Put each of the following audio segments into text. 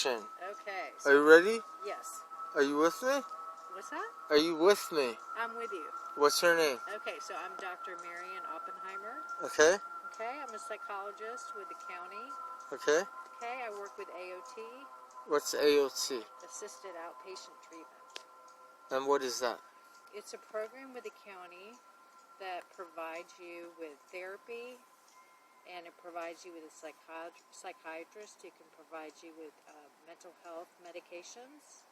question. Okay. Are you ready? Yes. Are you with me? What's that? Are you with me? I'm with you. What's your name? Okay, so I'm Dr. Marian Oppenheimer. Okay. Okay, I'm a psychologist with the county. Okay. Okay, I work with AOT. What's AOT? Assisted Outpatient Treatment. And what is that? It's a program with the county that provides you with therapy, and it provides you with a psychiatrist who can provide you with mental health medications,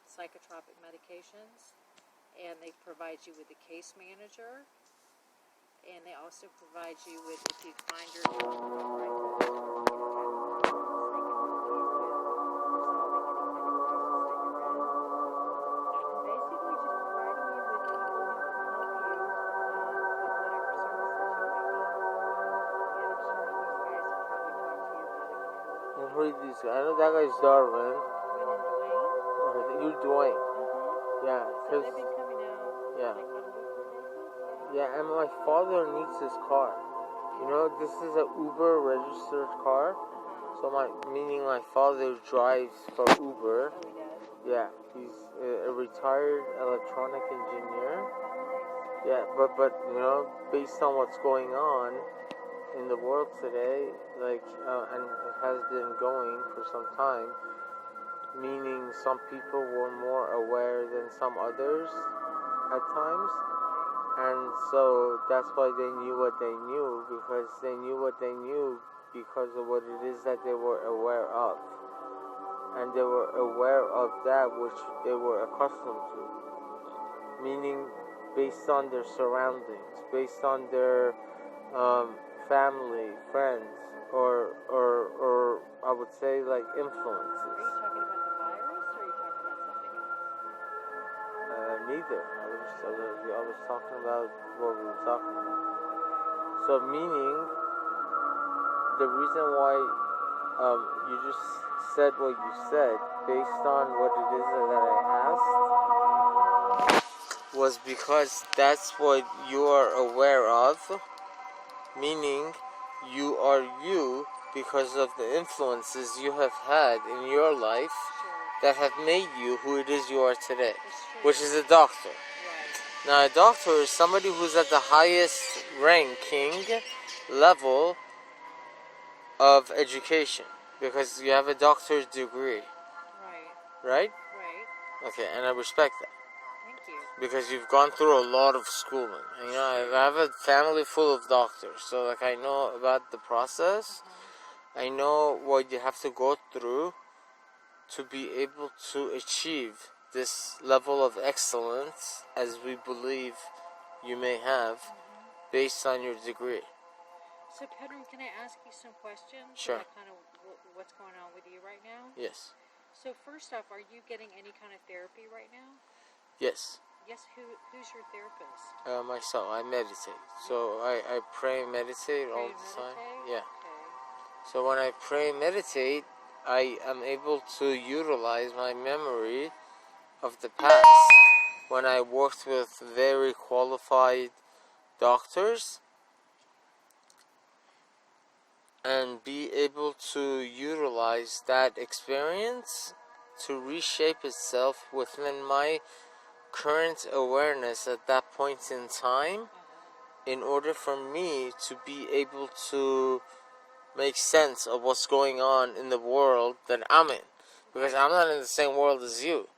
psychotropic medications, and they provide you with a case manager, and they also provide you with, if you find yourself in a crisis, Who are these guys? I know that guy's Darwin. Okay, you're Dwayne. Yeah. So they've been coming out Yeah. like on a weekly basis? Yeah, and my father needs his car. You know, this is a Uber registered car. So meaning my father drives for Uber. Oh, he does? Yeah, he's a retired electronic engineer. Yeah, but you know, based on what's going on in the world today, like, and it has been going for some time, meaning some people were more aware than some others at times, and so that's why they knew what they knew, because they knew what they knew because of what it is that they were aware of, and they were aware of that which they were accustomed to, meaning based on their surroundings, based on their family, friends, or I would say like influences. Are you talking about the virus, or are you talking about something else? Neither. I was talking about what we were talking about. So meaning, the reason why you just said what you said, based on what it is that I asked, was because that's what you are aware of, meaning you are you because of the influences you have had in your life that have made you who it is you are today, which is a doctor. Right. Now, a doctor is somebody who's at the highest ranking level of education because you have a doctor's degree. Right. Right? Right. Okay, and I respect that. Thank you. Because you've gone through a lot of schooling. And, you know, I have a family full of doctors, so like I know about the process. I know what you have to go through to be able to achieve this level of excellence, as we believe you may have, based on your degree. So, Pedram, can I ask you some questions? Sure. About kind of what's going on with you right now? Yes. So, first off, are you getting any kind of therapy right now? Yes. Yes. Who's your therapist? Myself. I meditate. So I pray and meditate all the time. Yeah. Okay. So when I pray and meditate, I am able to utilize my memory of the past when I worked with very qualified doctors and be able to utilize that experience to reshape itself within my current awareness at that point in time in order for me to be able to make sense of what's going on in the world that I'm in, because I'm not in the same world as you.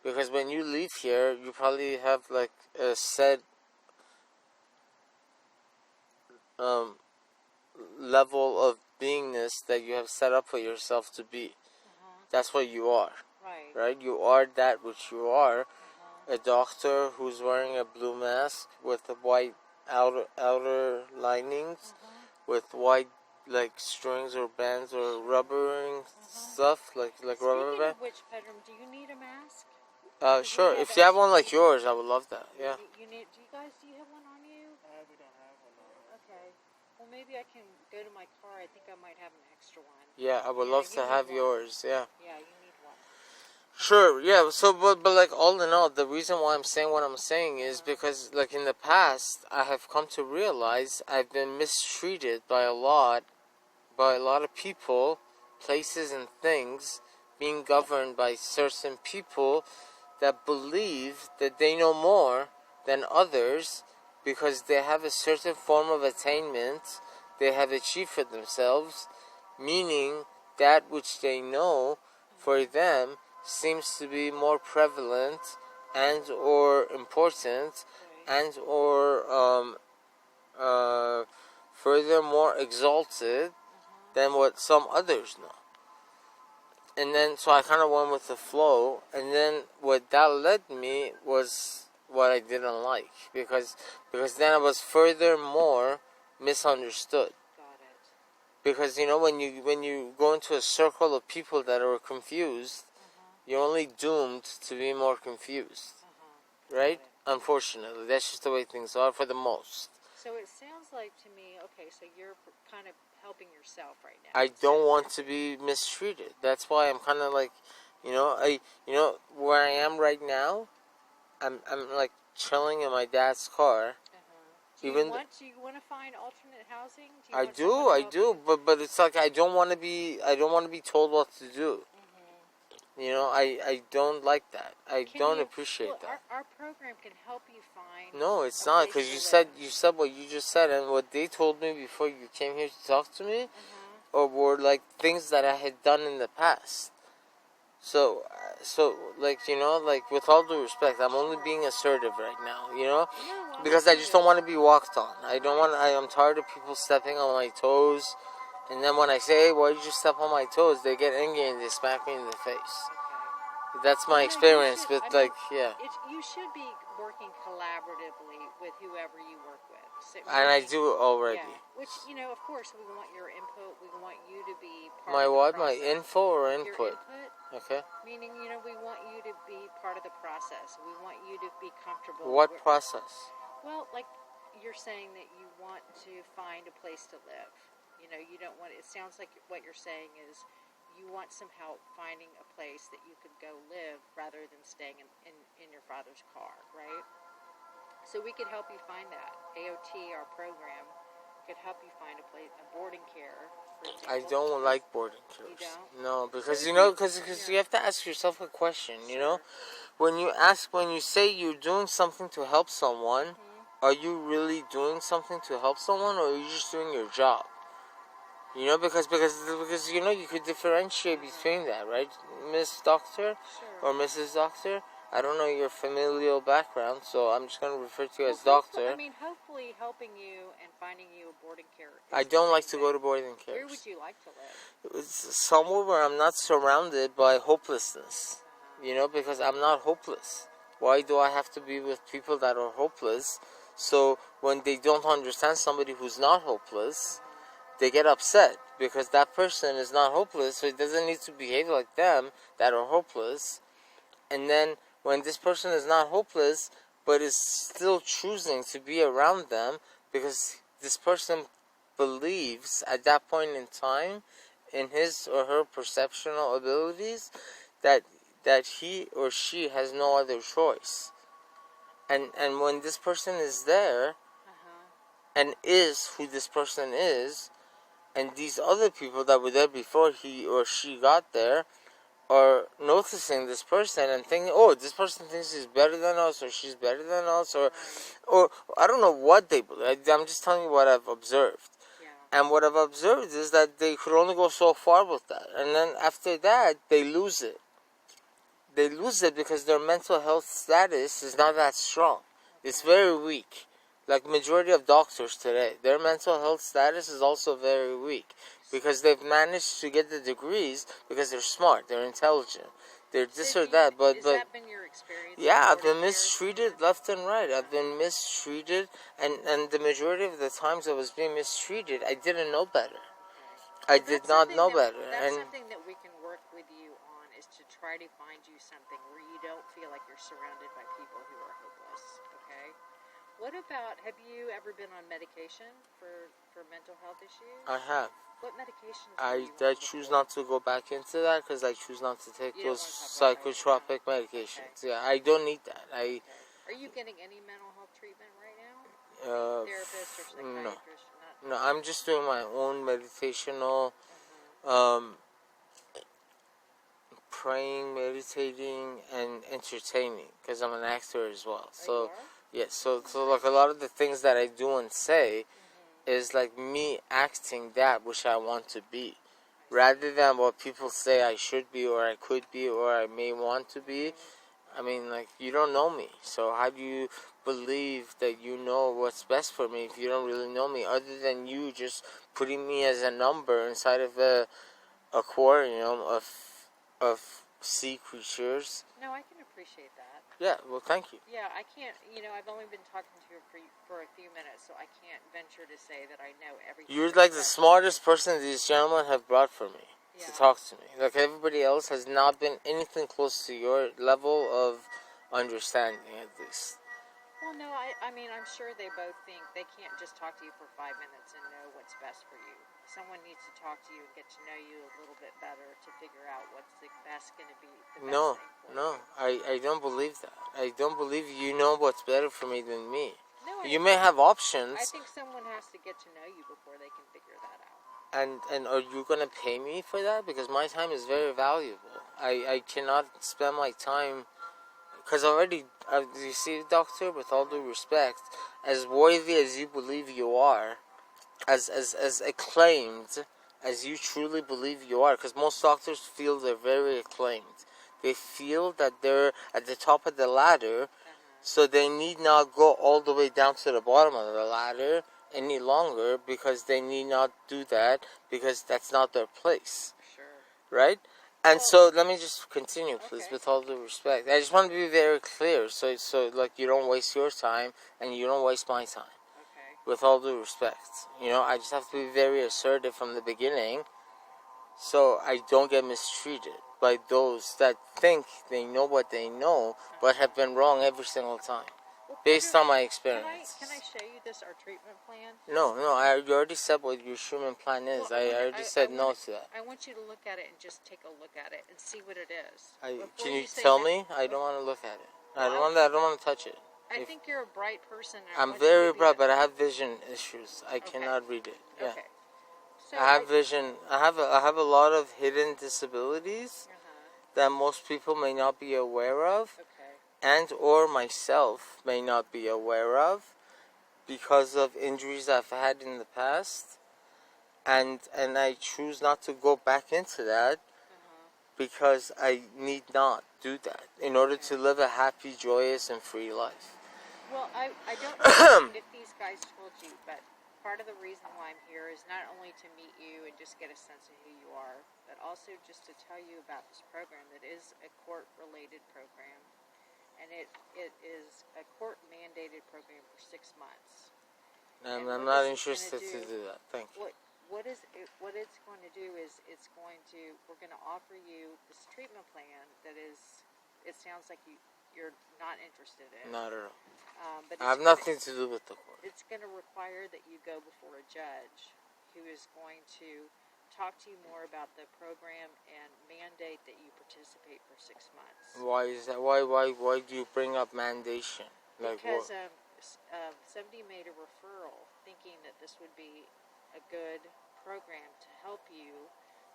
Because when you leave here, you probably have like a set level of beingness that you have set up for yourself to be. That's what you are. Right? You are that which you are. A doctor who's wearing a blue mask with the white outer linings, with white like strings or bands or rubbering stuff like rubber band. Speaking of which, Pedram, do you need a mask? Sure. If you have one like yours, I would love that. Yeah. Do you have one on you? We don't have one on. Okay. Well, maybe I can go to my car. I think I might have an extra one. Yeah, I would love to have yours. Yeah. Yeah, you need one. Sure, yeah, so, but like, all in all, the reason why I'm saying what I'm saying is because, like, in the past, I have come to realize I've been mistreated by a lot of people places and things being governed by certain people that believe that they know more than others because they have a certain form of attainment they have achieved for themselves, meaning that which they know for them seems to be more prevalent and or important and or furthermore exalted than what some others know. And then, so I kind of went with the flow, and then what that led me was what I didn't like, because then I was furthermore misunderstood. Got it. Because, you know, when you go into a circle of people that are confused, you're only doomed to be more confused, right? Unfortunately, that's just the way things are for the most. So it sounds like to me, okay, so you're kind of helping yourself right now. I don't want to be mistreated. That's why I'm kind of like, where I am right now, I'm like chilling in my dad's car. Do you want to find alternate housing? I do, but it's like I don't want to be told what to do. You know, I don't like that. I don't appreciate that. Our program can help you find. No, it's not, because you said what you just said, and what they told me before you came here to talk to me, or were like things that I had done in the past. So like, you know, like with all due respect, I'm only being assertive right now, you know, because I just don't want to be walked on. I'm tired of people stepping on my toes. And then when I say, hey, why did you step on my toes? They get angry and they smack me in the face. That's my experience with, You should be working collaboratively with whoever you work with. So, and I do already. Yeah. Which, you know, of course, we want your input. We want you to be part my of the what? process. My info or input? Your input. Okay. Meaning, you know, we want you to be part of the process. We want you to be comfortable. What process? Well, like you're saying that you want to find a place to live. You know, you don't want, it sounds like what you're saying is you want some help finding a place that you could go live rather than staying in your father's car, right? So we could help you find that. AOT, our program, could help you find a place, a boarding care, for example. I don't like boarding cares. You don't? No, because, you know, because you have to ask yourself a question, you know? When you say you're doing something to help someone, are you really doing something to help someone, or are you just doing your job? You know, because you know, you could differentiate between that, right, Miss Doctor or Mrs. Doctor? I don't know your familial background, so I'm just going to refer to you as Doctor. I mean, hopefully helping you and finding you a boarding care. I don't like to go to boarding cares. Where would you like to live? It's somewhere where I'm not surrounded by hopelessness, you know, because I'm not hopeless. Why do I have to be with people that are hopeless? So when they don't understand somebody who's not hopeless, they get upset because that person is not hopeless, so it doesn't need to behave like them that are hopeless. And then when this person is not hopeless but is still choosing to be around them because this person believes at that point in time in his or her perceptual abilities that he or she has no other choice. And when this person is there and is who this person is, and these other people that were there before he or she got there are noticing this person and thinking, oh, this person thinks he's better than us, or she's better than us, or I don't know what they believe. I'm just telling you what I've observed. Yeah. And what I've observed is that they could only go so far with that. And then after that, they lose it. They lose it because their mental health status is not that strong. It's very weak. Like majority of doctors today, their mental health status is also very weak because they've managed to get the degrees because they're smart, they're intelligent, they're this or that. But has that been your experience? Yeah, I've been mistreated left and right. I've been mistreated, and the majority of the times I was being mistreated, I didn't know better. I did not know better. That's something that we can work with you on, is to try to find you something where you don't feel like you're surrounded by people who are hopeless. Okay. What about, have you ever been on medication for mental health issues? I have. What medications? I choose not to go back into that because I choose not to take those psychotropic medications. Okay. Yeah, I don't need that. Are you getting any mental health treatment right now? Therapist or psychiatrist? No, I'm just doing my own meditational praying, meditating, and entertaining, because I'm an actor as well. So, yeah, so like a lot of the things that I do and say is like me acting that which I want to be, rather than what people say I should be, or I could be, or I may want to be. I mean, like, you don't know me, so how do you believe that you know what's best for me if you don't really know me, other than you just putting me as a number inside of a aquarium of sea creatures? No, I can appreciate that. Yeah, well, thank you. Yeah, I can't, I've only been talking to you for a few minutes, so I can't venture to say that I know everything. You're like the smartest person these gentlemen have brought for me to talk to me. Like, everybody else has not been anything close to your level of understanding, at least. Well, no, I mean, I'm sure they both think they can't just talk to you for 5 minutes and know what's best for you. Someone needs to talk to you and get to know you a little bit better to figure out what's the best going to be. No, I don't believe that. I don't believe you know what's better for me than me. No, you may have options. I think someone has to get to know you before they can figure that out. And are you going to pay me for that? Because my time is very valuable. I cannot spend my time... Because already, you see, doctor, with all due respect, as worthy as you believe you are, as acclaimed as you truly believe you are, because most doctors feel they're very acclaimed. They feel that they're at the top of the ladder, so they need not go all the way down to the bottom of the ladder any longer, because they need not do that, because that's not their place. Sure. Right? And so, let me just continue, please, with all due respect. I just want to be very clear, so like, you don't waste your time, and you don't waste my time. Okay. With all due respect. I just have to be very assertive from the beginning, so I don't get mistreated by those that think they know what they know, but have been wrong every single time, based on my experience. Can I show you our treatment plan? No, you already said what your treatment plan is. Well, I already said no to that. I want you to look at it and just take a look at it and see what it is. Can you tell me? I don't want to look at it. I don't want to touch it. I think you're a bright person. I'm very bright, but I have vision issues. I cannot read it. Yeah. Okay. So I have vision. I have a lot of hidden disabilities that most people may not be aware of, and or myself may not be aware of, because of injuries I've had in the past, and I choose not to go back into that, because I need not do that in order to live a happy, joyous, and free life. Well, I don't know if these guys told you, but part of the reason why I'm here is not only to meet you and just get a sense of who you are, but also just to tell you about this program that is a court-related program, and it is a court-mandated program for 6 months. I'm not interested to do that. Thank you. What it's going to do is we're going to offer you this treatment plan that is, it sounds like you're not interested in. Not at all. But I have nothing to do with the court. It's going to require that you go before a judge who is going to talk to you more about the program and mandate that you participate for 6 months. Why is that? Why do you bring up mandation? Because somebody made a referral thinking that this would be a good program to help you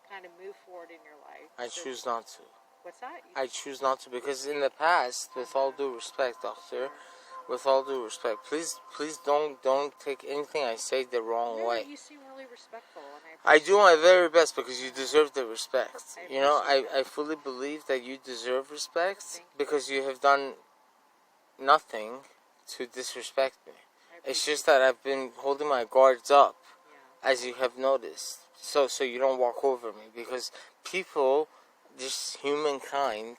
kind of move forward in your life. I choose not to. What's that? I choose not to, because in the past, with all due respect, doctor, with all due respect, please don't take anything I say the wrong way. You seem really respectful, and I do my very best, because you deserve the respect. I fully believe that you deserve respect, because you have done nothing to disrespect me. It's just that I've been holding my guards up, as you have noticed, so you don't walk over me, because people, just humankind,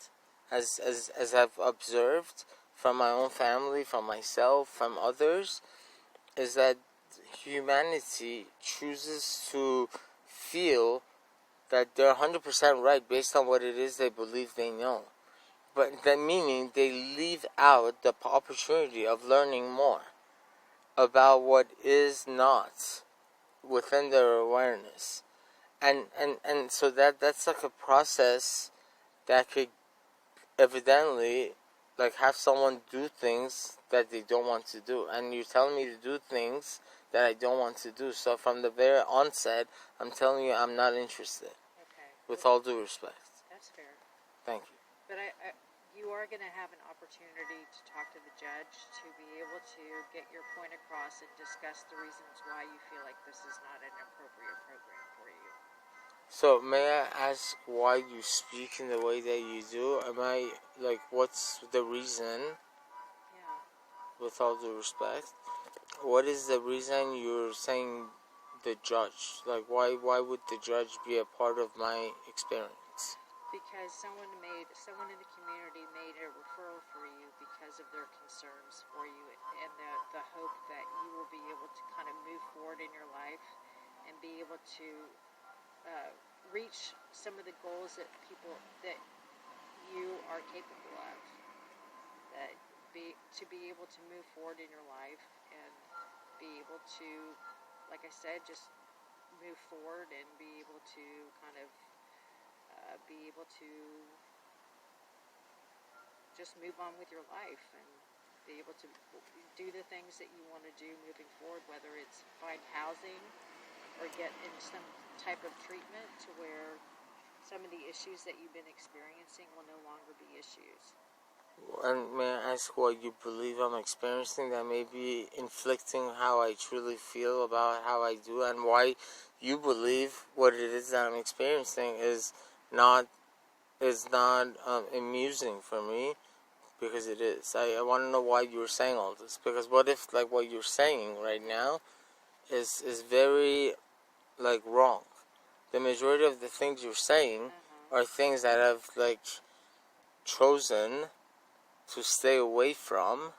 as I've observed from my own family, from myself, from others, is that humanity chooses to feel that they're 100% right based on what it is they believe they know. But that meaning they leave out the opportunity of learning more about what is not within their awareness. And so that's like a process that could evidently like have someone do things that they don't want to do, and you're telling me to do things that I don't want to do. So from the very onset, I'm telling you I'm not interested. Okay. With all due respect. That's fair. Thank you. But you are going to have an opportunity to talk to the judge to be able to get your point across and discuss the reasons why you feel like this is not an appropriate program for you. So, may I ask why you speak in the way that you do? What's the reason, Yeah. with all due respect? What is the reason you're saying the judge? Like, why would the judge be a part of my experience? Because someone in the community made a referral for you because of their concerns for you and the hope that you will be able to kind of move forward in your life and be able to reach some of the goals that you are capable of. To be able to move forward in your life and be able to, like I said, just move forward and be able to kind of be able to just move on with your life and be able to do the things that you want to do moving forward, whether it's find housing or get in some type of treatment to where some of the issues that you've been experiencing will no longer be issues. And may I ask what you believe I'm experiencing that may be inflicting how I truly feel about how I do, and why you believe what it is that I'm experiencing is not amusing for me, because it is. I want to know why you're saying all this, because what if like what you're saying right now is very like wrong. The majority of the things you're saying are things that I've like chosen to stay away from,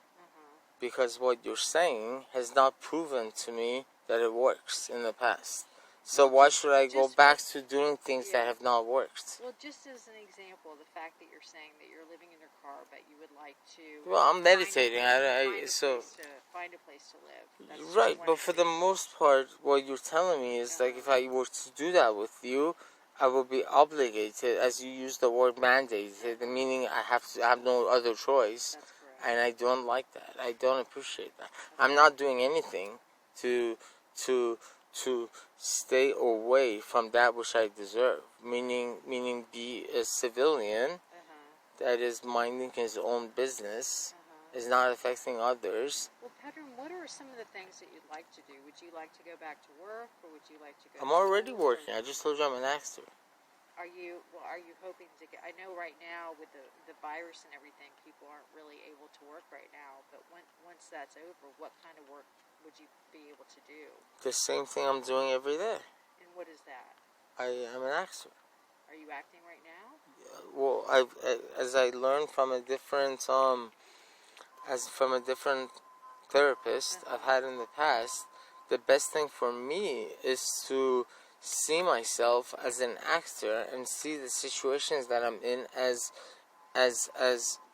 because what you're saying has not proven to me that it works in the past. So why should I go back to doing things that have not worked? Well, just as an example, the fact that you're saying that you're living in your car, but you would like to... Well, I'm meditating. Find a place to live. That's right, but for the most part, what you're telling me is like if I were to do that with you, I will be obligated, as you use the word mandated, meaning I have no other choice. That's correct. And I don't like that. I don't appreciate that. I'm not doing anything to stay away from that which I deserve. Meaning be a civilian that is minding his own business, is not affecting others. Well, Pedram, what are some of the things that you'd like to do? Would you like to go back to work, or would you like to go? I'm already working. I just told you I'm an actor. Are you hoping to get... I know right now with the virus and everything, people aren't really able to work right now, but once that's over, what kind of work would you be able to do? The same thing I'm doing every day. And what is that? I am an actor. Are you acting right now? Well, as I learned from a different therapist I've had in the past, the best thing for me is to see myself as an actor and see the situations that I'm in as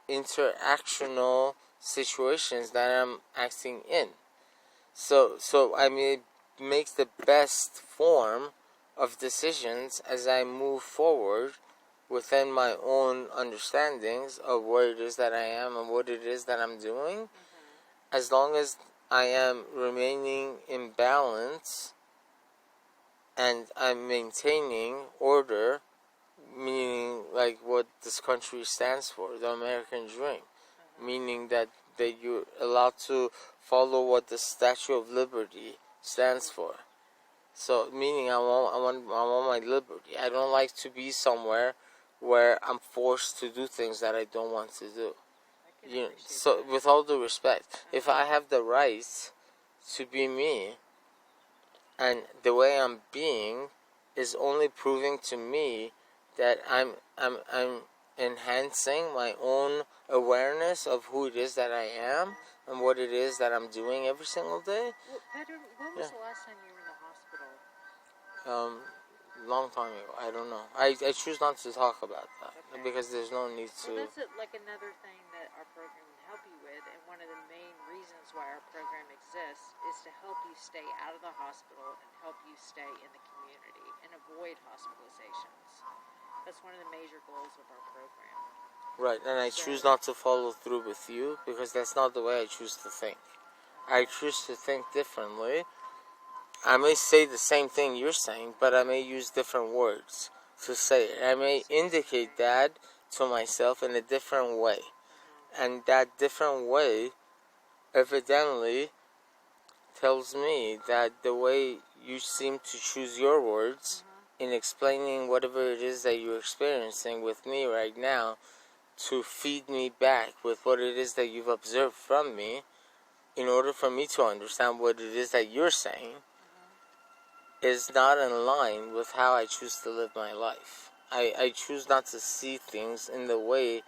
interactional situations that I'm acting in. So I mean, it makes the best form of decisions as I move forward within my own understandings of where it is that I am and what it is that I'm doing. As long as I am remaining in balance and I'm maintaining order, meaning like what this country stands for, the American dream, meaning that you're allowed to follow what the Statue of Liberty stands for. So meaning I want my liberty. I don't like to be somewhere where I'm forced to do things that I don't want to do. So with all due respect, if I have the right to be me, and the way I'm being is only proving to me that I'm enhancing my own awareness of who it is that I am and what it is that I'm doing every single day. Well, Pedram, when was the last time you were in the hospital? Long time ago. I don't know. I choose not to talk about that because there's no need to. Well, that's like another thing that our program can help you with, and one of the main reasons why our program exists is to help you stay out of the hospital and help you stay in the community and avoid hospitalizations. That's one of the major goals of our program. Right, and I choose not to follow through with you because that's not the way I choose to think. I choose to think differently. I may say the same thing you're saying, but I may use different words to say it. I may indicate that to myself in a different way. And that different way evidently tells me that the way you seem to choose your words in explaining whatever it is that you're experiencing with me right now, to feed me back with what it is that you've observed from me, in order for me to understand what it is that you're saying, is not in line with how I choose to live my life. I choose not to see things in the way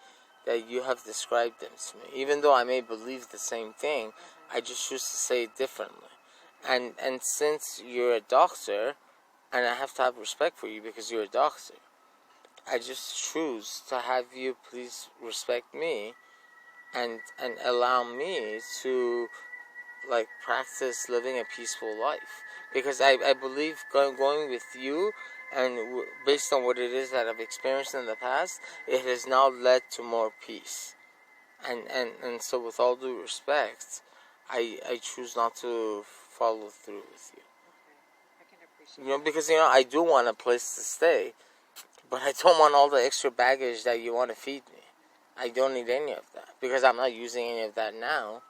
that you have described them to me. Even though I may believe the same thing, I just choose to say it differently. And since you're a doctor, and I have to have respect for you because you're a doctor, I just choose to have you please respect me and allow me to practice living a peaceful life. Because I believe going with you and based on what it is that I've experienced in the past, it has now led to more peace. And so with all due respect, I choose not to follow through with you. Okay. I can appreciate Because I do want a place to stay, but I don't want all the extra baggage that you want to feed me. I don't need any of that because I'm not using any of that now,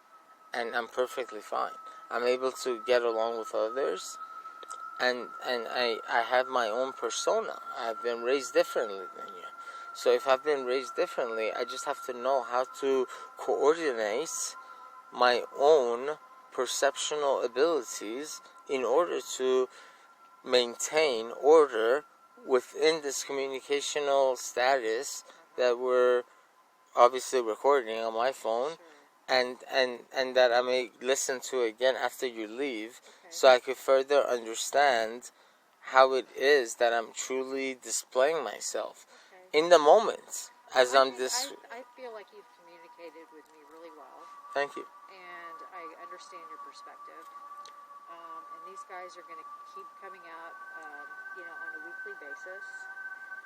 and I'm perfectly fine. I'm able to get along with others, and I have my own persona. I've been raised differently than you. So if I've been raised differently, I just have to know how to coordinate my own perceptual abilities in order to maintain order within this communicational status that we're obviously recording on my phone, and that I may listen to again after you leave, so I could further understand how it is that I'm truly displaying myself in the moment as I feel like you've communicated with me really well. Thank you. And I understand your perspective. And these guys are going to keep coming out, on a weekly basis,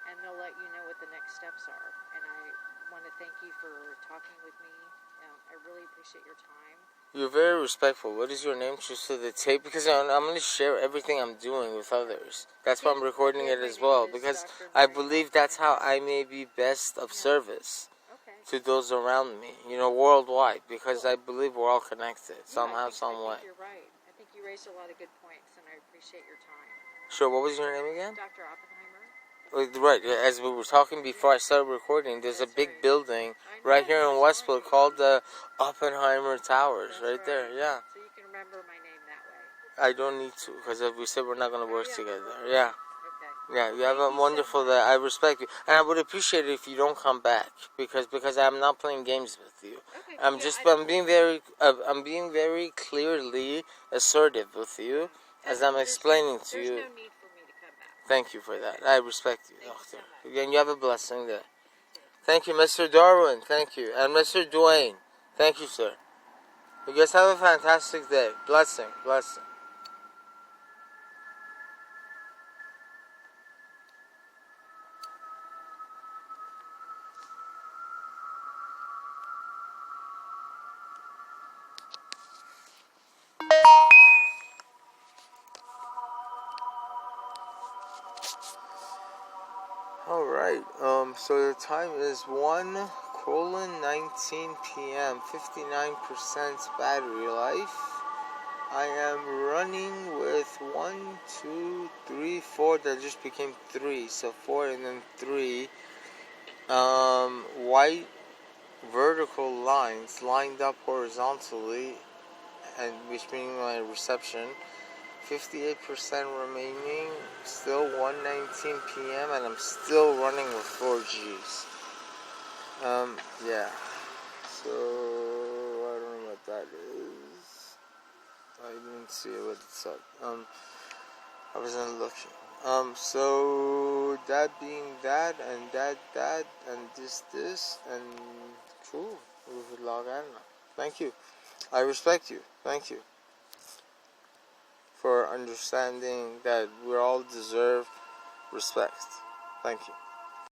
and they'll let you know what the next steps are. And I want to thank you for talking with me. I really appreciate your time. You're very respectful. What is your name? Just to the tape, because I'm going to share everything I'm doing with others. That's why I'm recording it as well, because I believe that's how I may be best of service to those around me, worldwide, because I believe we're all connected somehow, some way. You're right. I think you raised a lot of good points, and I appreciate your time. Sure, what was your name again? Dr. Oppenheimer. Right, as we were talking before I started recording, there's a big building right here in Westwood called the Oppenheimer Towers, right there, yeah. So you can remember my name that way. I don't need to, because we said we're not going to work together, yeah. Okay. Yeah, you have a wonderful day. I respect you, and I would appreciate it if you don't come back, because I'm not playing games with you. Okay. I'm being very clearly assertive with you, as I'm explaining to you. There's no need for me to come back. Thank you for that. I respect you, Thank Doctor. you so much. Again, you have a blessing day. Thank you, Mr. Darwin. Thank you, and Mr. Dwayne. Thank you, sir. You guys have a fantastic day. Blessing, blessing. Alright, so the time is 1:19 p.m., 59% battery life. I am running with 1, 2, 3, 4, that just became 3, so 4 and then 3, white vertical lines lined up horizontally, and which means my reception. 58% remaining, still 1:19 p.m. and I'm still running with 4Gs. Yeah. So I don't know what that is. I didn't see what it said. I wasn't looking. So that being that, and that, and this, and cool. We would log on now. Thank you. I respect you. Thank you for understanding that we all deserve respect. Thank you.